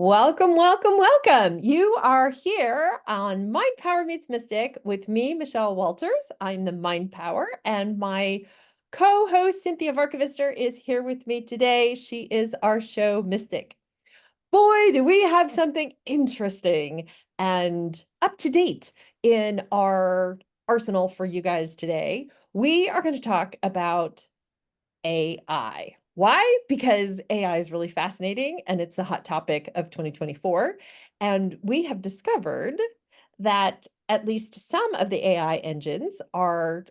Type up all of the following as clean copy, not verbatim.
Welcome, welcome, welcome. You are here on Mind Power Meets Mystic with me, Michelle Walters. I'm the Mind Power, and my co-host, Cinthia Varkevister, is here with me today. She is our show Mystic. Boy, do we have something interesting and up to date in our arsenal for you guys today. We are going to talk about AI. Why? Because AI is really fascinating and it's the hot topic of 2024. And we have discovered that at least some of the AI engines are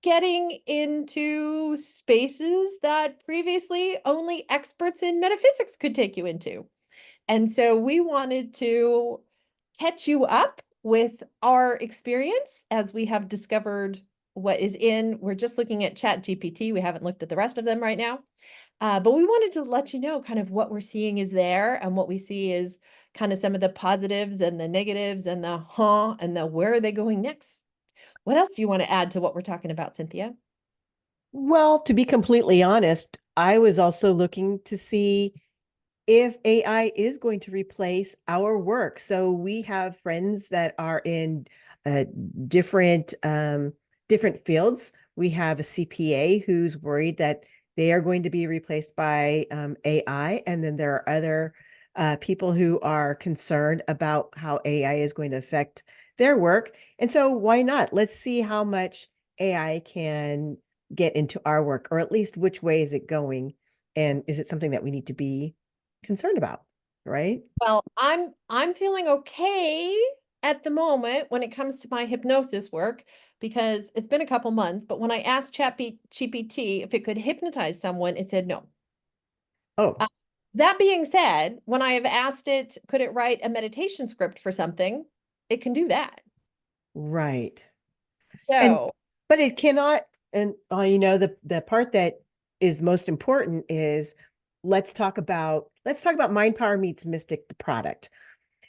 getting into spaces that previously only experts in metaphysics could take you into. And so we wanted to catch you up with our experience as we have discovered what is in. We're just looking at Chatgpt. We haven't looked at the rest of them right now. But we wanted to let you know kind of what we're seeing is there and what we see is kind of some of the positives and the negatives and the and the where are they going next? What else do you want to add to what we're talking about, Cinthia? Well, to be completely honest, I was also looking to see if AI is going to replace our work. So we have friends that are in uh, different different fields. We have a CPA who's worried that they are going to be replaced by AI, and then there are other people who are concerned about how AI is going to affect their work. And so, why not? Let's see how much AI can get into our work, or at least which way is it going, and is it something that we need to be concerned about, right? Well, I'm feeling okay at the moment when it comes to my hypnosis work because it's been a couple months, but when I asked ChatGPT if it could hypnotize someone, it said no. Oh, Uh, that being said, when I have asked it, could it write a meditation script for something? It can do that. right. And So, but it cannot, and the part that is most important is let's talk about Mind Power Meets Mystic, the product.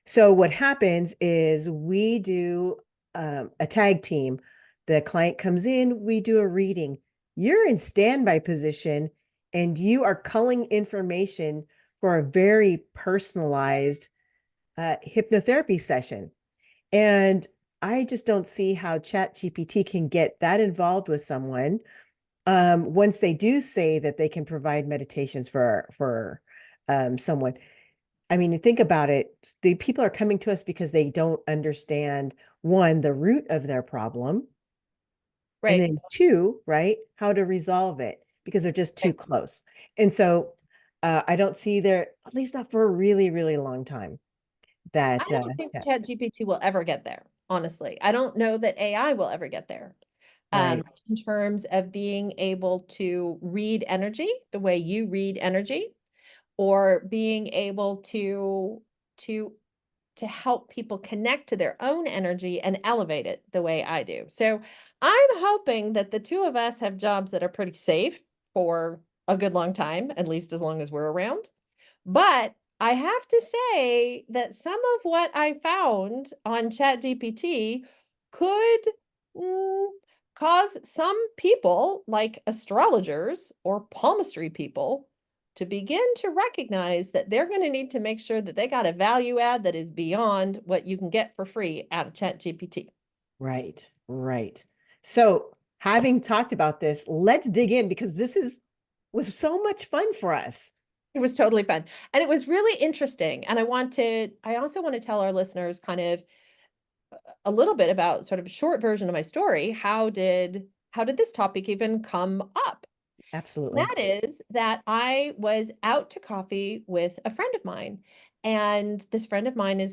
So what happens is we do a tag team. The client comes in, we do a reading. You're in standby position and you are culling information for a very personalized hypnotherapy session. And I just don't see how ChatGPT can get that involved with someone once they do say that they can provide meditations for someone. I mean, think about it. The people are coming to us because they don't understand one, the root of their problem, and right, then two, right, how to resolve it because they're just too right. close. And so I don't see there, at least not for a really, really long time, I that don't think ChatGPT will ever get there, honestly. I don't know that AI will ever get there. right, In terms of being able to read energy the way you read energy, or being able to to help people connect to their own energy and elevate it the way I do. So I'm hoping that the two of us have jobs that are pretty safe for a good long time, at least as long as we're around. But I have to say that some of what I found on ChatGPT could mm, cause some people, like astrologers or palmistry people, to begin to recognize that they're going to need to make sure that they got a value add that is beyond what you can get for free out of ChatGPT. right, right. So having talked about this, let's dig in because this is was so much fun for us. It was totally fun. And it was really interesting. And I also want to tell our listeners kind of a little bit about sort of a short version of my story. How did this topic even come up? Absolutely. That is that I was out to coffee with a friend of mine. And this friend of mine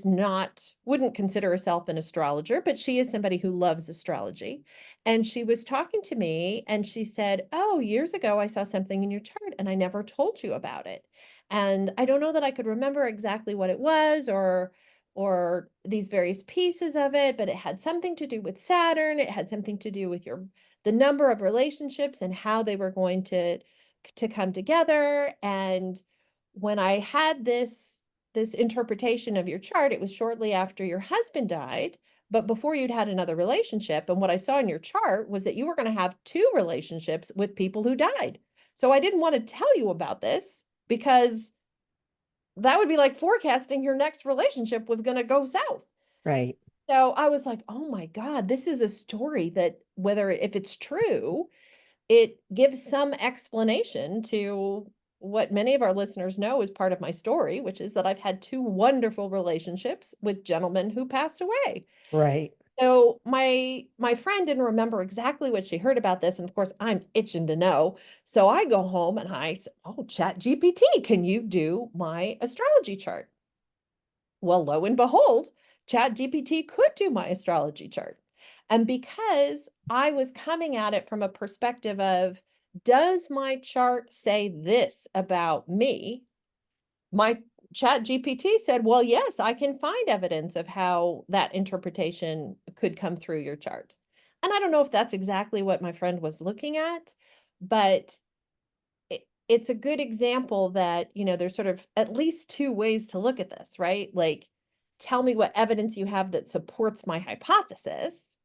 wouldn't consider herself an astrologer, but she is somebody who loves astrology. And she was talking to me and she said, "Oh, years ago, I saw something in your chart and I never told you about it." And I don't know that I could remember exactly what it was or these various pieces of it, but it had something to do with Saturn. It had something to do with the number of relationships and how they were going to come together. And when I had this interpretation of your chart, it was shortly after your husband died, but before you'd had another relationship. And what I saw in your chart was that you were going to have two relationships with people who died. So I didn't want to tell you about this because that would be like forecasting your next relationship was going to go south. Right. So I was like, oh my God, this is a story that whether if it's true, it gives some explanation to what many of our listeners know is part of my story, which is that I've had two wonderful relationships with gentlemen who passed away. Right. So my friend didn't remember exactly what she heard about this, and of course I'm itching to know. So I go home and I said, "Oh, ChatGPT, can you do my astrology chart?" Well, lo and behold, ChatGPT could do my astrology chart. And because I was coming at it from a perspective of, does my chart say this about me? My ChatGPT said, well, yes, I can find evidence of how that interpretation could come through your chart. And I don't know if that's exactly what my friend was looking at, but it's a good example that, there's sort of at least two ways to look at this, right? Like, tell me what evidence you have that supports my hypothesis,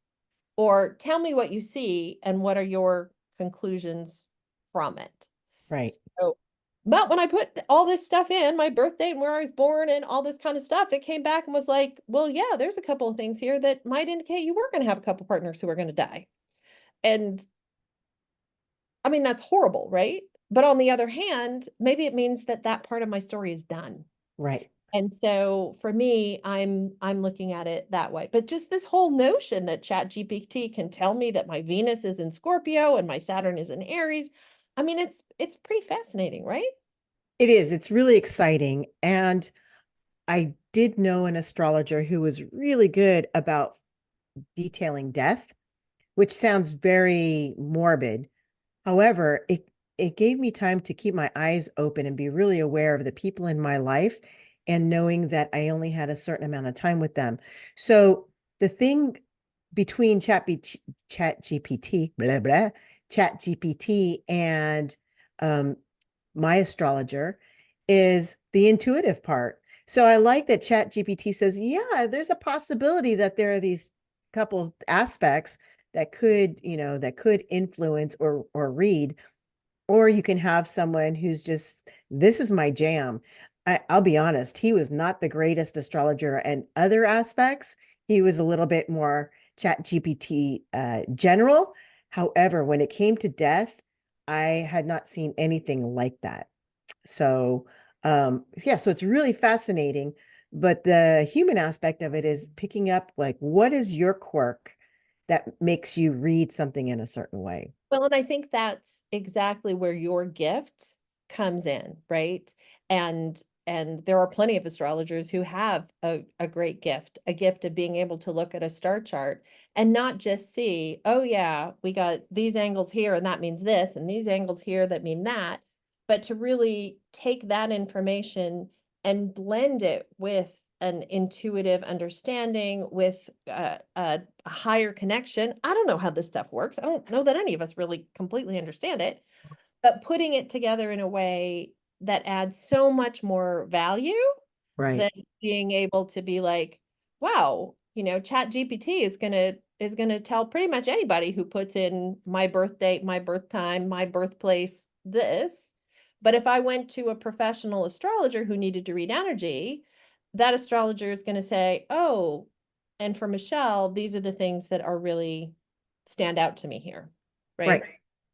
or tell me what you see and what are your conclusions from it. Right. So, but when I put all this stuff in, my birth date and where I was born and all this kind of stuff, it came back and was like, well, yeah, there's a couple of things here that might indicate you were going to have a couple partners who are going to die. And I mean, that's horrible, right? But on the other hand, maybe it means that that part of my story is done. Right. And so for me, I'm looking at it that way. But just this whole notion that ChatGPT can tell me that my Venus is in Scorpio and my Saturn is in Aries, I mean, it's pretty fascinating, right? It is. It's really exciting. And I did know an astrologer who was really good about detailing death, which sounds very morbid. However, it gave me time to keep my eyes open and be really aware of the people in my life and knowing that I only had a certain amount of time with them. So the thing between Chat GPT, blah blah, Chat GPT and my astrologer is the intuitive part. So I like that Chat GPT says, yeah, there's a possibility that there are these couple aspects that could, that could influence or read, or you can have someone who's just, this is my jam. I'll be honest, he was not the greatest astrologer and other aspects. He was a little bit more Chat GPT general. However, when it came to death, I had not seen anything like that. So, yeah, so it's really fascinating. But the human aspect of it is picking up like, what is your quirk that makes you read something in a certain way? Well, and I think that's exactly where your gift comes in, right? And there are plenty of astrologers who have a great gift, a gift of being able to look at a star chart and not just see, oh yeah, we got these angles here and that means this, and these angles here that mean that, but to really take that information and blend it with an intuitive understanding with a higher connection. I don't know how this stuff works. I don't know that any of us really completely understand it, but putting it together in a way that adds so much more value Right. than being able to be like, wow, Chat GPT is gonna tell pretty much anybody who puts in my birth date, my birth time, my birthplace, this. But if I went to a professional astrologer who needed to read energy, that astrologer is going to say, oh, and for Michelle, these are the things that are really stand out to me here. Right. Right.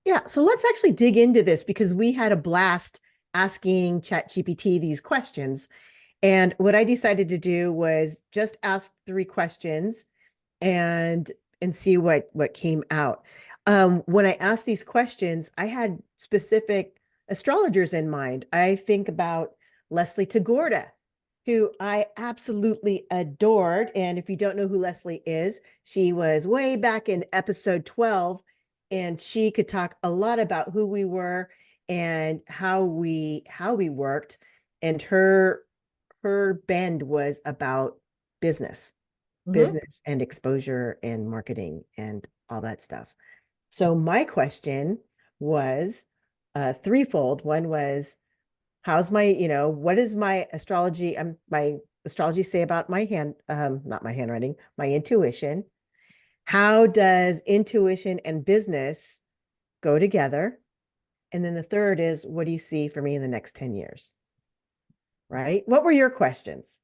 Yeah. So let's actually dig into this because we had a blast asking ChatGPT these questions. And what I decided to do was just ask 3 questions and see what came out. When I asked these questions, I had specific astrologers in mind. I think about Leslie Tagorda, who I absolutely adored. And if you don't know who Leslie is, she was way back in episode 12, and she could talk a lot about who we were and how we worked. And her bend was about business Hmm. business and exposure and marketing and all that stuff. So my question was threefold. One was, how's my, what is my astrology, my astrology say about my not my handwriting, my intuition? How does intuition and business go together? And then the third is, what do you see for me in the next 10 years? right? What were your questions?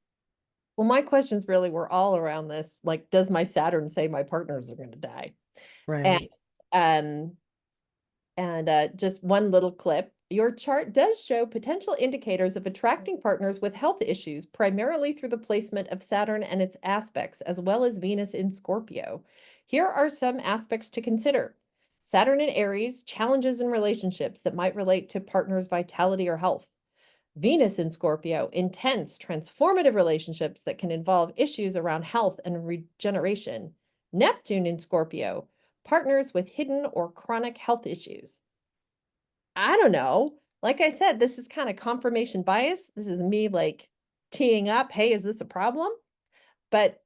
Well, my questions really were all around this, like, does my Saturn say my partners are going to die? And Right. um, just one little clip. Your chart does show potential indicators of attracting partners with health issues, primarily through the placement of Saturn and its aspects, as well as Venus in Scorpio. Here are some aspects to consider. Saturn in Aries, challenges in relationships that might relate to partners' vitality or health. Venus in Scorpio, intense, transformative relationships that can involve issues around health and regeneration. Neptune in Scorpio, partners with hidden or chronic health issues. I don't know. Like I said, this is kind of confirmation bias. This is me like teeing up, hey, is this a problem? But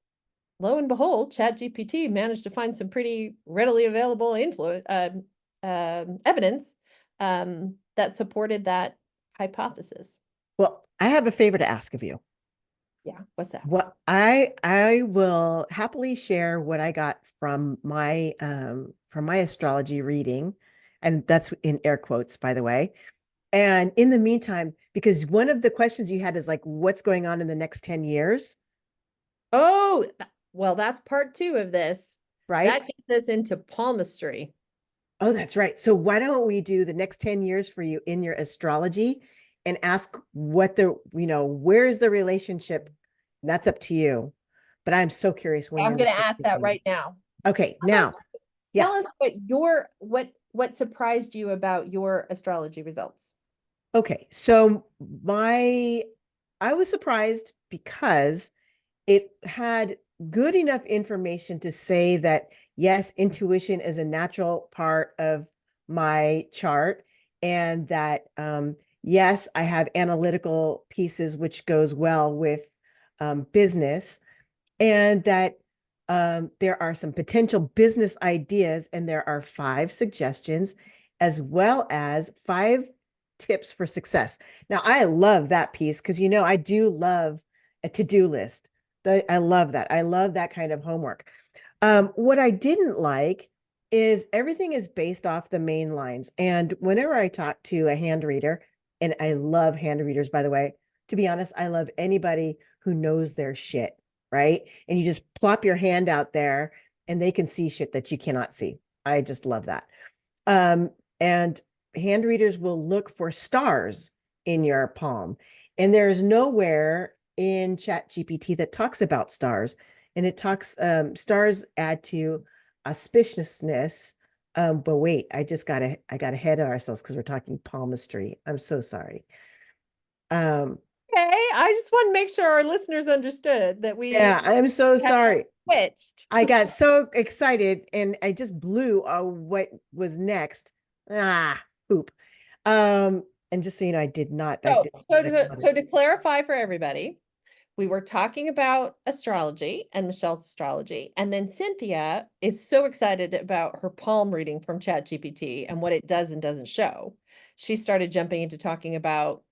lo and behold, ChatGPT managed to find some pretty readily available evidence that supported that hypothesis. Well, I have a favor to ask of you. Yeah, what's that? What I will happily share what I got from my astrology reading, and that's in air quotes, by the way. And in the meantime, because one of the questions you had is like, what's going on in the next 10 years, Oh, well, that's part two of this. right? That gets us into palmistry. Oh, that's right. So why don't we do the next 10 years for you in your astrology and ask what where's the relationship? And that's up to you. But I'm so curious when I'm your going to ask that relationship. right now. Okay, Tell us, now, yeah. tell us what surprised you about your astrology results. Okay. So my I was surprised because it had good enough information to say that yes, intuition is a natural part of my chart, and that yes, I have analytical pieces which goes well with business, and that there are some potential business ideas, and there are 5 suggestions as well as 5 tips for success. Now, I love that piece because, I do love a to-do list. I love that. I love that kind of homework. What I didn't like is everything is based off the main lines. And whenever I talk to a hand reader, and I love hand readers, by the way, to be honest, I love anybody who knows their shit, right? And you just plop your hand out there and they can see shit that you cannot see. I just love that. And hand readers will look for stars in your palm. And there is nowhere in ChatGPT that talks about stars. And it talks, stars add to auspiciousness. But wait, I got ahead of ourselves because we're talking palmistry. I'm so sorry. Um, Okay, I just want to make sure our listeners understood that we yeah, I'm so have sorry. switched. I got so excited and I just blew what was next. Poop. And just so you know, I did not. I So, did so not to, explode. so to clarify for everybody, we were talking about astrology and Michelle's astrology, and then Cinthia is so excited about her palm reading from ChatGPT and what it does and doesn't show. She started jumping into talking about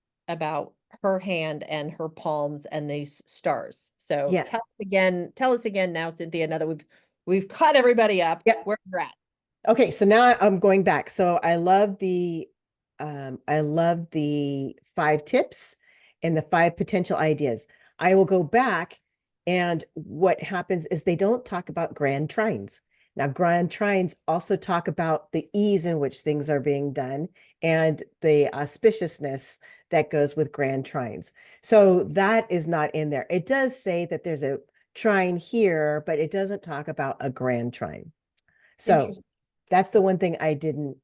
her hand and her palms and these stars. So Yeah. tell us again now, Cinthia, now that we've caught everybody up Yep. where you're at. Okay, so now I'm going back. So I love the 5 tips and the 5 potential ideas. I will go back, and what happens is they don't talk about grand trines. Now, grand trines also talk about the ease in which things are being done and the auspiciousness that goes with grand trines. So that is not in there. It does say that there's a trine here, but it doesn't talk about a grand trine. So Interesting. that's the one thing I didn't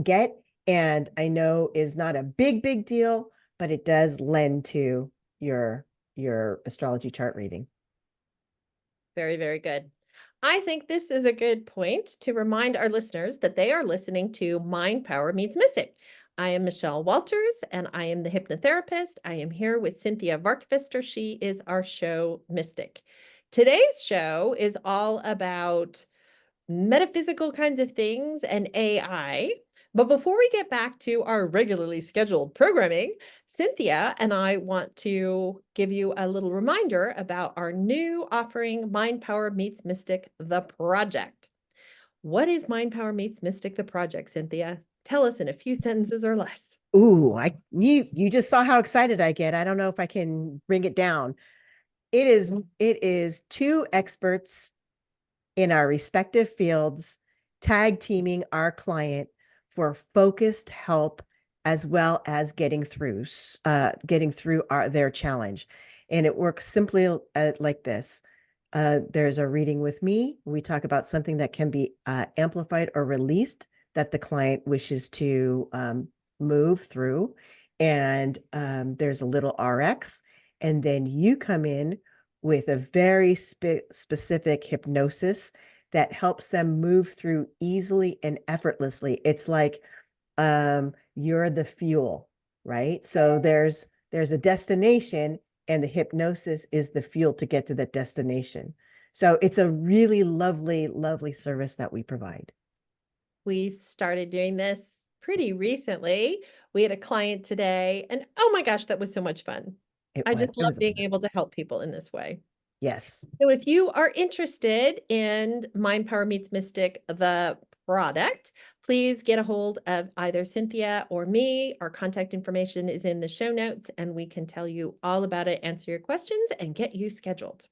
get, and I know is not a big deal, but it does lend to your astrology chart reading. Very, very good. I think this is a good point to remind our listeners that they are listening to Mind Power Meets Mystic. I am Michelle Walters, and I am the hypnotherapist. I am here with Cinthia Varkvister. She is our show mystic. Today's show is all about metaphysical kinds of things and AI. But before we get back to our regularly scheduled programming, Cinthia and I want to give you a little reminder about our new offering, Mind Power Meets Mystic, the project. What is Mind Power Meets Mystic, the project, Cinthia? Tell us in a few sentences or less. Ooh, you just saw how excited I get. I don't know if I can bring it down. It is two experts in our respective fields tag teaming our client for focused help as well as getting through their challenge. And it works simply like this. There's a reading with me. We talk about something that can be amplified or released that the client wishes to move through. And there's a little RX. And then you come in with a very specific hypnosis that helps them move through easily and effortlessly. It's like you're the fuel, right? So there's a destination and the hypnosis is the fuel to get to that destination. So it's a really lovely, lovely service that we provide. We've started doing this pretty recently. We had a client today, and oh my gosh, that was so much fun. I just It love was a being blast. able to help people in this way. Yes. So if you are interested in Mind Power Meets Mystic, the product, please get a hold of either Cinthia or me. Our contact information is in the show notes, and we can tell you all about it, answer your questions, and get you scheduled.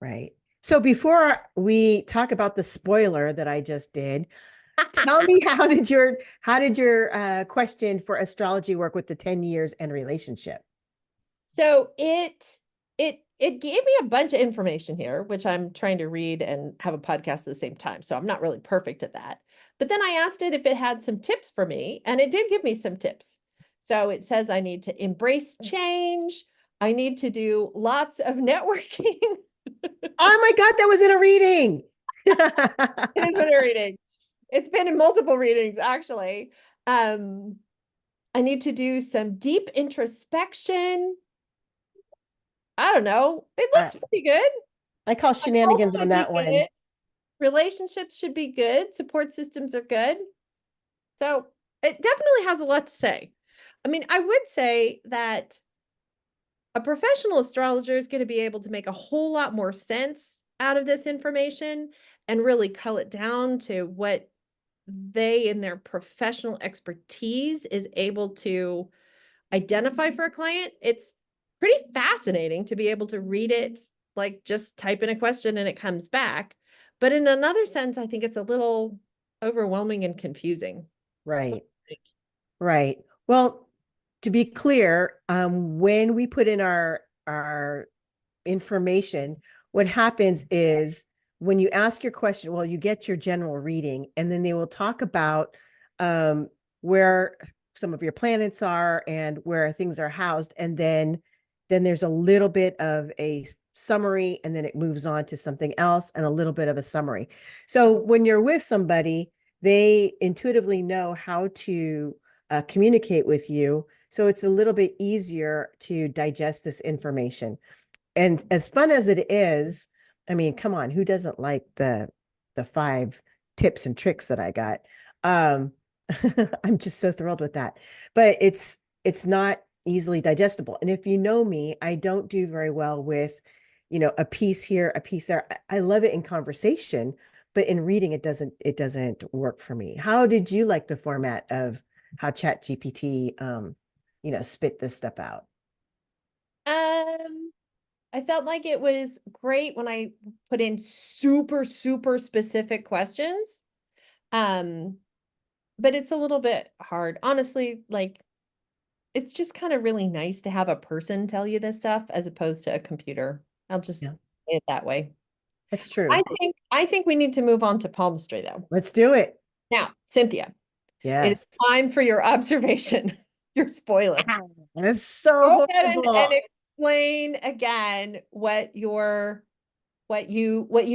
Right. So before we talk about the spoiler that I just did, tell me how did your question for astrology work with the 10 years and relationship? So it gave me a bunch of information here, which I'm trying to read and have a podcast at the same time. So I'm not really perfect at that. But then I asked it if it had some tips for me, and it did give me some tips. So it says I need to embrace change. I need to do lots of networking. Oh my God, that was in a reading. It is in a reading. It's been in multiple readings, actually. Um, I need to do some deep introspection. I don't know. It I, looks pretty good. I call My health shenanigans on should be that one. good. Relationships should be good. Support systems are good. So it definitely has a lot to say. I mean, I would say that a professional astrologer is going to be able to make a whole lot more sense out of this information and really cull it down to what they in their professional expertise is able to identify for a client. It's pretty fascinating to be able to read it, like just type in a question and it comes back. But in another sense, I think it's a little overwhelming and confusing. Right. Right. Well, to be clear, when we put in our information, what happens is when you ask your question, well, you get your general reading, and then they will talk about um, where some of your planets are and where things are housed, and then there's a little bit of a summary, and then it moves on to something else and a little bit of a summary. So when you're with somebody, they intuitively know how to communicate with you. So it's a little bit easier to digest this information. And as fun as it is, I mean, come on, who doesn't like the 5 tips and tricks that I got? Um, I'm just so thrilled with that. But it's not easily digestible. And if you know me, I don't do very well with, a piece here, a piece there. I love it in conversation, but in reading it doesn't work for me. How did you like the format of how ChatGPT spit this stuff out? Um, I felt like it was great when I put in super, super specific questions. Um, but it's a little bit hard. Honestly, like it's just kind of really nice to have a person tell you this stuff as opposed to a computer. I'll just Yeah, say it that way. that's true. I think we need to move on to palmistry though. Let's do it. Now, Cynthia, it is Yes. time for your observation, your spoiler. It's so Go ahead and horrible. explain again what you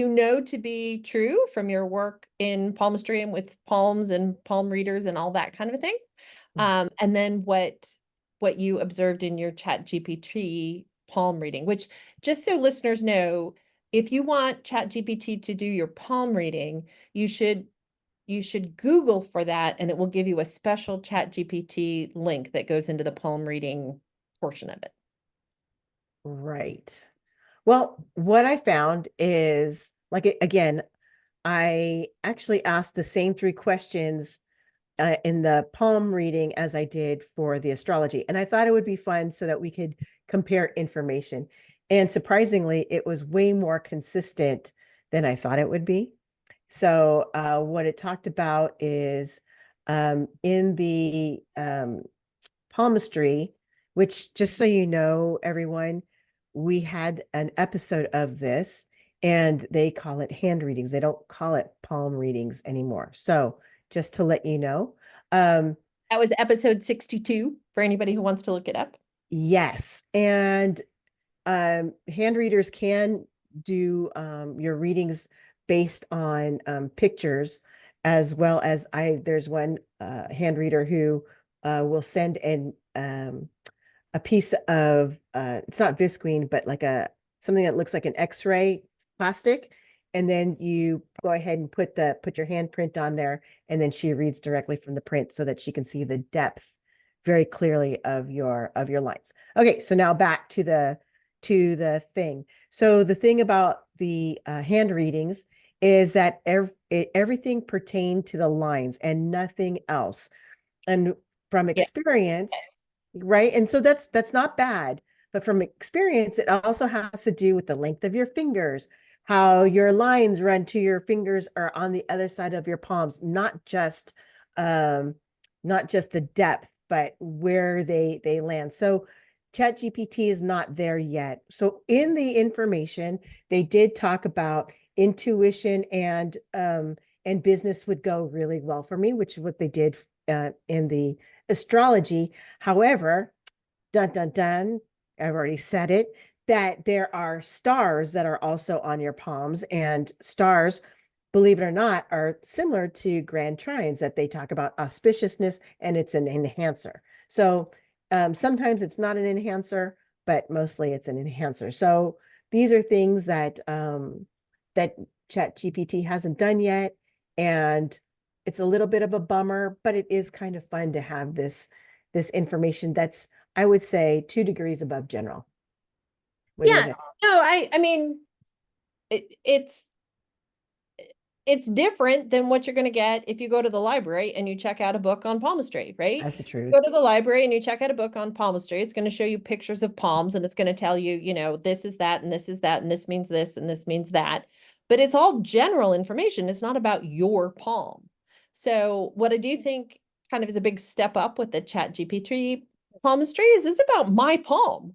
know to be true from your work in palmistry and with palms and palm readers and all that kind of a thing. And then what you observed in your Chat GPT palm reading, which just so listeners know, if you want Chat GPT to do your palm reading, you should Google for that and it will give you a special Chat GPT link that goes into the palm reading portion of it. Right. Well, what I found is like again, I actually asked the same 3 questions in the palm reading as I did for the astrology. And I thought it would be fun so that we could compare information. And surprisingly, it was way more consistent than I thought it would be. So what it talked about is in the palmistry, which just so you know, everyone, we had an episode of this and they call it hand readings. They don't call it palm readings anymore. So just to let you know. That was episode 62 for anybody who wants to look it up. Yes. And hand readers can do your readings based on pictures, as well as there's one hand reader who will send in a piece of it's not visqueen, but like something that looks like an X-ray plastic, and then you go ahead and put your handprint on there, and then she reads directly from the print so that she can see the depth very clearly of your lines. Okay, so now back to the thing. So the thing about the hand readings is that everything pertained to the lines and nothing else. And from Yes. experience, right? And so that's not bad, but from experience, it also has to do with the length of your fingers, how your lines run to your fingers are on the other side of your palms, um, not just the depth, but where they land. So ChatGPT is not there yet. So in the information, they did talk about intuition and business would go really well for me, which is what they did in the astrology. However, dun dun dun, I've already said it, that there are stars that are also on your palms, and stars, believe it or not, are similar to grand trines that they talk about auspiciousness, and it's an enhancer. So sometimes it's not an enhancer, but mostly it's an enhancer. So these are things that ChatGPT hasn't done yet, and it's a little bit of a bummer, but it is kind of fun to have this information that's, I would say, 2 degrees above general. What do you Yeah. think? No, I mean, it, it's it's different than what you're going to get if you go to the library and you check out a book on palmistry, right? That's the Go truth. to the library and you check out a book on palmistry. It's going to show you pictures of palms and it's going to tell you, this is that and this is that and this means this and this means that. But it's all general information. It's not about your palm. So what I do think kind of is a big step up with the ChatGPT palmistry is it's about my palm.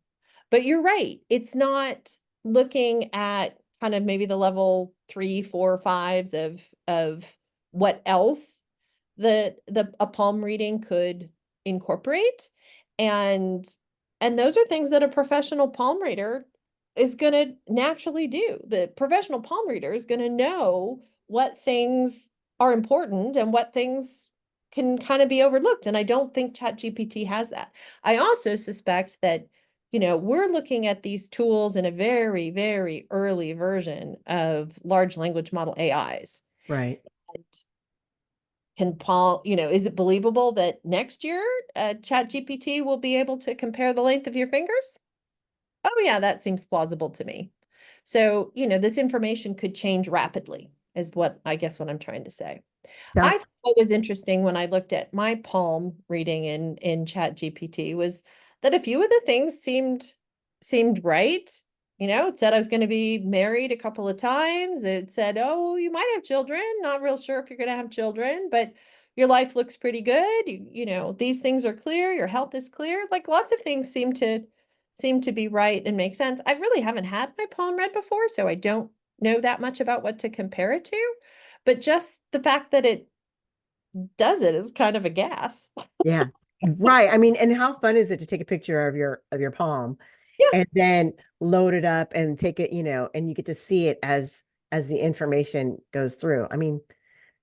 But you're right. It's not looking at kind of maybe the level 3, 4, fives of what else the a palm reading could incorporate. And those are things that a professional palm reader is going to naturally do. The professional palm reader is going to know what things are important and what things can kind of be overlooked. And I don't think ChatGPT has that. I also suspect that we're looking at these tools in a very, very early version of large language model AIs. Right. And can Paul, is it believable that next year ChatGPT will be able to compare the length of your fingers? Oh, yeah, that seems plausible to me. So, this information could change rapidly, is what I guess what I'm trying to say. Yeah. I thought what was interesting when I looked at my palm reading in ChatGPT was that a few of the things seemed right. It said I was going to be married a couple of times. It said, "Oh, you might have children. Not real sure if you're going to have children, but your life looks pretty good. These things are clear. Your health is clear." Like lots of things seem to be right and make sense. I really haven't had my palm read before, so I don't know that much about what to compare it to. But just the fact that it does it is kind of a gas. Yeah. Right. I mean, and how fun is it to take a picture of your palm Yeah. and then load it up and take it, and you get to see it as the information goes through. I mean,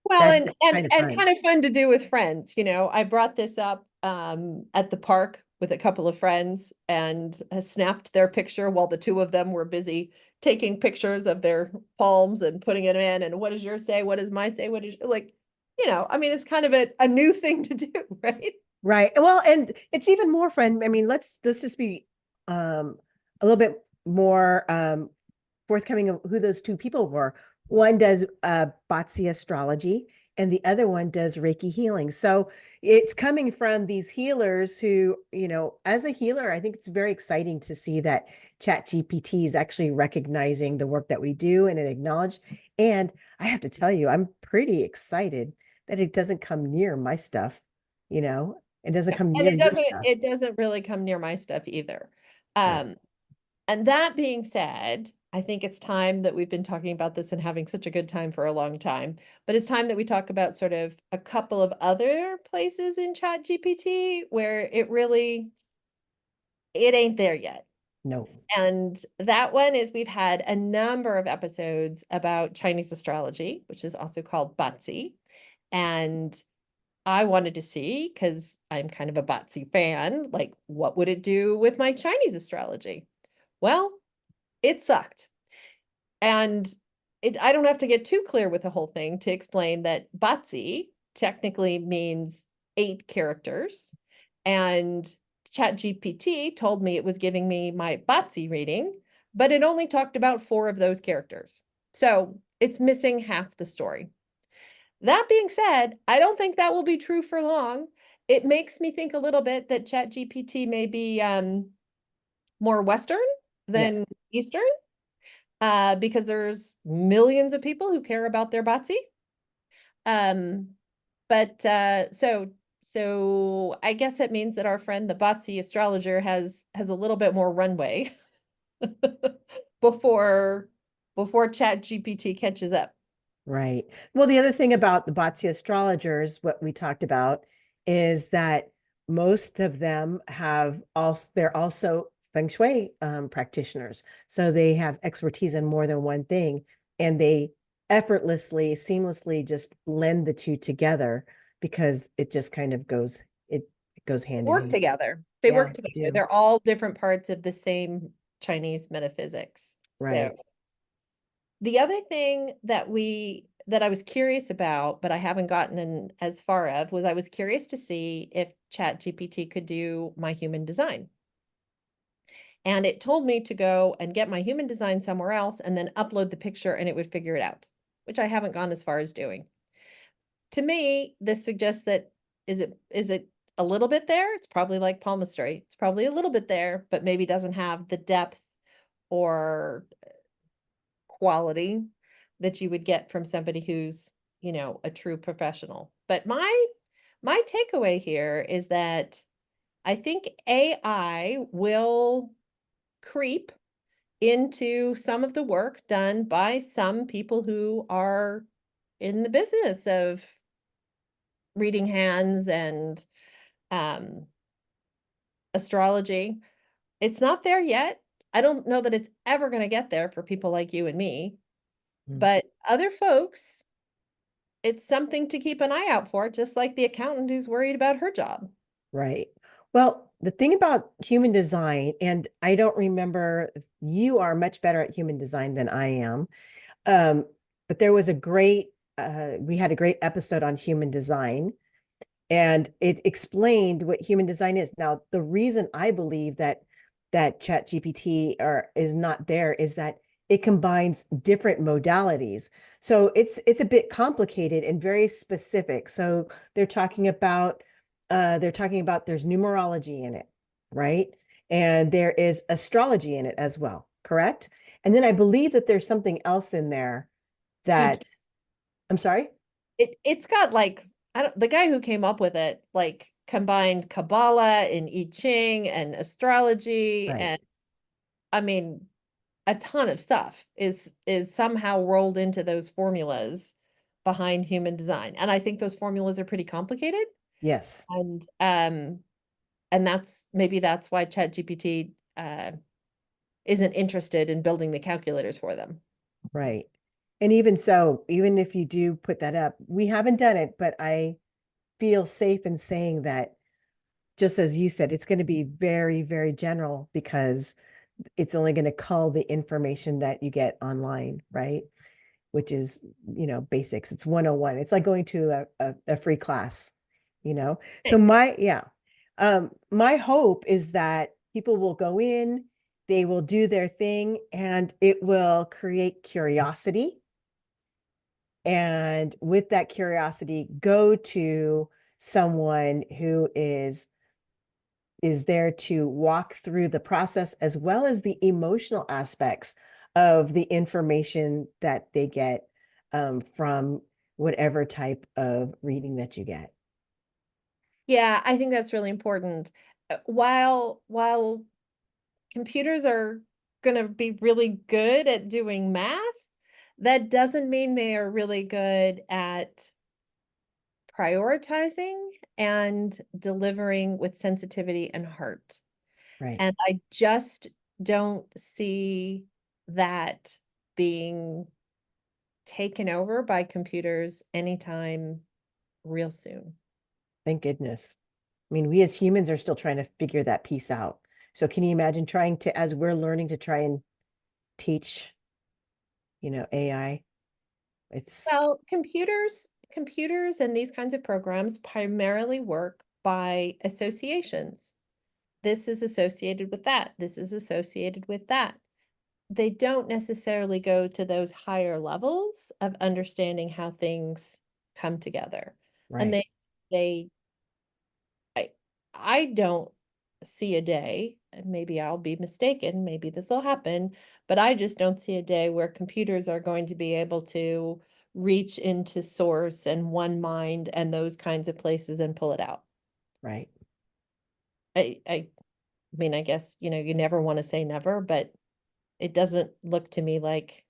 Well, that's and and kind of and fun. kind of fun to do with friends. I brought this up at the park with a couple of friends and snapped their picture while the two of them were busy taking pictures of their palms and putting it in. And what does yours say? What does mine say? What is like, I mean, it's kind of a new thing to do, right? Right. Well, and it's even more fun. I mean, let's just be a little bit more forthcoming of who those two people were. One does Astrology, and the other one does Reiki healing. So it's coming from these healers who, as a healer, I think it's very exciting to see that ChatGPT is actually recognizing the work that we do and it acknowledged. And I have to tell you, I'm pretty excited that it doesn't come near my stuff, it doesn't Yeah. come And near your stuff. it doesn't really come near my stuff either. Yeah. Um, and that being said, I think it's time that we've been talking about this and having such a good time for a long time, but it's time that we talk about sort of a couple of other places in ChatGPT where it ain't there yet. No. And that one is we've had a number of episodes about Chinese astrology, which is also called Bazi. And I wanted to see, because I'm kind of a Bazi fan, like what would it do with my Chinese astrology? Well, it sucked. And I don't have to get too clear with the whole thing to explain that Bazi technically means 8 characters. And ChatGPT told me it was giving me my Bazi reading, but it only talked about 4 of those characters. So it's missing half the story. That being said, I don't think that will be true for long. It makes me think a little bit that ChatGPT may be more Western Yes. than Eastern, because there's millions of people who care about their Bazi. Um, but so I guess it means that our friend the Bazi astrologer has a little bit more runway before Chat GPT catches up. Right. Well, the other thing about the Batsia astrologers, what we talked about, is that most of them they're also feng shui practitioners. So they have expertise in more than one thing, and they effortlessly, seamlessly just blend the two together because it just kind of it goes hand in Work hand. together. They Yeah, work they together. do. They're all different parts of the same Chinese metaphysics. So Right. the other thing that I was curious about, but I haven't gotten in as far of, was I was curious to see if ChatGPT could do my human design. And it told me to go and get my human design somewhere else and then upload the picture and it would figure it out, which I haven't gone as far as doing. To me, this suggests that is it a little bit there? It's probably like palmistry. It's probably a little bit there, but maybe doesn't have the depth or quality that you would get from somebody who's, a true professional. But my takeaway here is that I think AI will creep into some of the work done by some people who are in the business of reading hands and um, astrology. It's not there yet. I don't know that it's ever going to get there for people like you and me, Mm. but other folks, it's something to keep an eye out for, just like the accountant who's worried about her job. Right. Well, the thing about human design, and I don't remember, you are much better at human design than I am. Um, but there was we had a great episode on human design, and it explained what human design is. Now, the reason I believe that Chat GPT is not there is that it combines different modalities. So it's a bit complicated and very specific. So they're talking about there's numerology in it, right? And there is astrology in it as well, correct? And then I believe that there's something else in there Geek. that I'm sorry? It's got like, I don't, the guy who came up with it, like combined Kabbalah and I Ching and astrology, Right. and I mean, a ton of stuff is somehow rolled into those formulas behind human design. And I think those formulas are pretty complicated. Yes. And that's why ChatGPT isn't interested in building the calculators for them. Right. And even so, even if you do put that up, we haven't done it, but I feel safe in saying that, just as you said, it's going to be very, very general because it's only going to call the information that you get online, right? Which is, basics. It's 101. It's like going to a free class. So my hope is that people will go in, they will do their thing, and it will create curiosity And with that curiosity, go to someone who is there to walk through the process as well as the emotional aspects of the information that they get from whatever type of reading that you get. Yeah, I think that's really important. While computers are going to be really good at doing math, that doesn't mean they are really good at prioritizing and delivering with sensitivity and heart. Right. And I just don't see that being taken over by computers anytime real soon. Thank goodness. I mean, we as humans are still trying to figure that piece out. So can you imagine trying to, as we're learning to try and teach, AI? It's Well, computers and these kinds of programs primarily work by associations. This is associated with that. This is associated with that. They don't necessarily go to those higher levels of understanding how things come together. And right, they I I don't see a day, and maybe I'll be mistaken, maybe this will happen, but I just don't see a day where computers are going to be able to reach into source and one mind and those kinds of places and pull it out. right. I mean, I guess, you never want to say never, but it doesn't look to me like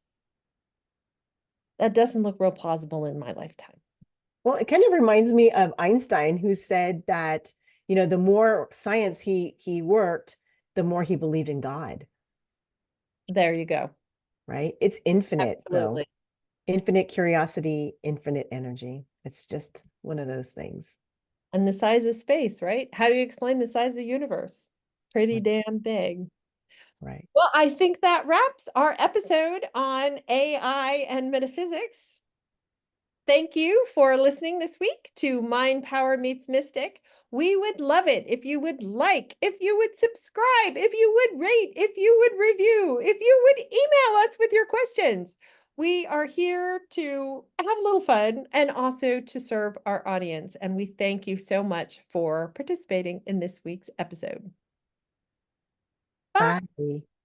that doesn't look real plausible in my lifetime. Well, it kind of reminds me of Einstein, who said that, the more science he worked, the more he believed in God, There you go. right? It's infinite. So Absolutely. infinite curiosity, infinite energy. It's just one of those things. And the size of space, right? How do you explain the size of the universe? Pretty Right. damn big. Right. Well, I think that wraps our episode on AI and metaphysics. Thank you for listening this week to Mind Power Meets Mystic. We would love it if you would like, if you would subscribe, if you would rate, if you would review, if you would email us with your questions. We are here to have a little fun and also to serve our audience. And we thank you so much for participating in this week's episode. Bye. Bye.